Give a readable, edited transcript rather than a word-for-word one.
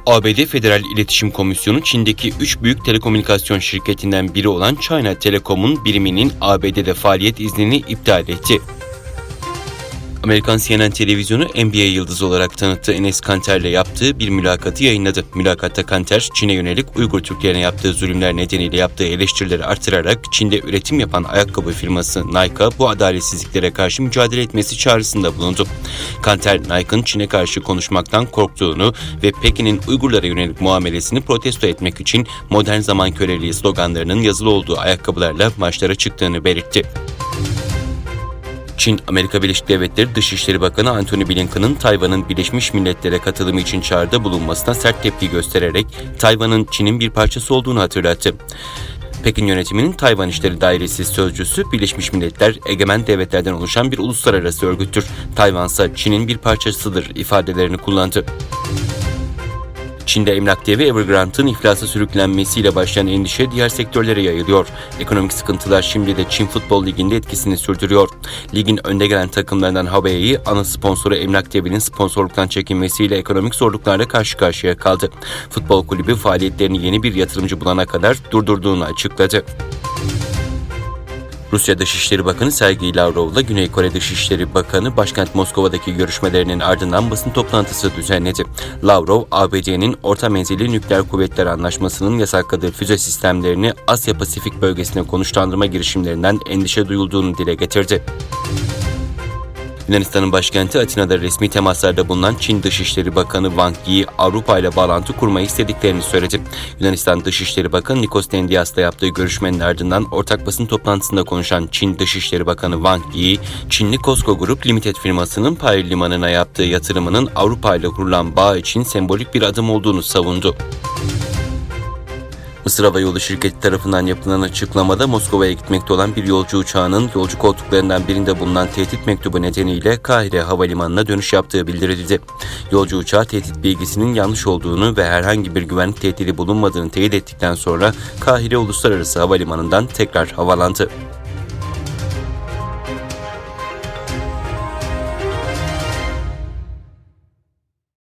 ABD Federal İletişim Komisyonu, Çin'deki 3 büyük telekomünikasyon şirketinden biri olan China Telecom'un biriminin ABD'de faaliyet iznini iptal etti. Amerikan CNN televizyonu NBA yıldızı olarak tanıttığı Enes Kanter'le yaptığı bir mülakatı yayınladı. Mülakatta Kanter, Çin'e yönelik Uygur Türklerine yaptığı zulümler nedeniyle yaptığı eleştirileri artırarak Çin'de üretim yapan ayakkabı firması Nike'a bu adaletsizliklere karşı mücadele etmesi çağrısında bulundu. Kanter, Nike'ın Çin'e karşı konuşmaktan korktuğunu ve Pekin'in Uygurlara yönelik muamelesini protesto etmek için modern zaman köleliği sloganlarının yazılı olduğu ayakkabılarla maçlara çıktığını belirtti. Çin, Amerika Birleşik Devletleri Dışişleri Bakanı Antony Blinken'ın Tayvan'ın Birleşmiş Milletler'e katılımı için çağrıda bulunmasına sert tepki göstererek Tayvan'ın Çin'in bir parçası olduğunu hatırlattı. Pekin yönetiminin Tayvan İşleri Dairesi Sözcüsü, Birleşmiş Milletler, egemen devletlerden oluşan bir uluslararası örgüttür. Tayvan ise Çin'in bir parçasıdır ifadelerini kullandı. Çin'de emlak devi Evergrande'ın iflasa sürüklenmesiyle başlayan endişe diğer sektörlere yayılıyor. Ekonomik sıkıntılar şimdi de Çin Futbol Ligi'nde etkisini sürdürüyor. Ligin önde gelen takımlarından Huawei, ana sponsoru emlak devinin sponsorluktan çekilmesiyle ekonomik zorluklarla karşı karşıya kaldı. Futbol kulübü faaliyetlerini yeni bir yatırımcı bulana kadar durdurduğunu açıkladı. Rusya Dışişleri Bakanı Sergey Lavrov'la Güney Kore Dışişleri Bakanı başkent Moskova'daki görüşmelerinin ardından basın toplantısı düzenledi. Lavrov, ABD'nin Orta Menzilli Nükleer Kuvvetler Anlaşması'nın yasakladığı füze sistemlerini Asya-Pasifik bölgesine konuşlandırma girişimlerinden endişe duyulduğunu dile getirdi. Yunanistan'ın başkenti Atina'da resmi temaslarda bulunan Çin Dışişleri Bakanı Wang Yi, Avrupa ile bağlantı kurmayı istediklerini söyledi. Yunanistan Dışişleri Bakanı Nikos Dendias'la yaptığı görüşmenin ardından ortak basın toplantısında konuşan Çin Dışişleri Bakanı Wang Yi, Çinli COSCO Group Limited firmasının Paris limanına yaptığı yatırımının Avrupa ile kurulan bağ için sembolik bir adım olduğunu savundu. Mısır Hava Yolu şirketi tarafından yapılan açıklamada Moskova'ya gitmekte olan bir yolcu uçağının yolcu koltuklarından birinde bulunan tehdit mektubu nedeniyle Kahire Havalimanı'na dönüş yaptığı bildirildi. Yolcu uçağı tehdit bilgisinin yanlış olduğunu ve herhangi bir güvenlik tehdidi bulunmadığını teyit ettikten sonra Kahire Uluslararası Havalimanı'ndan tekrar havalandı.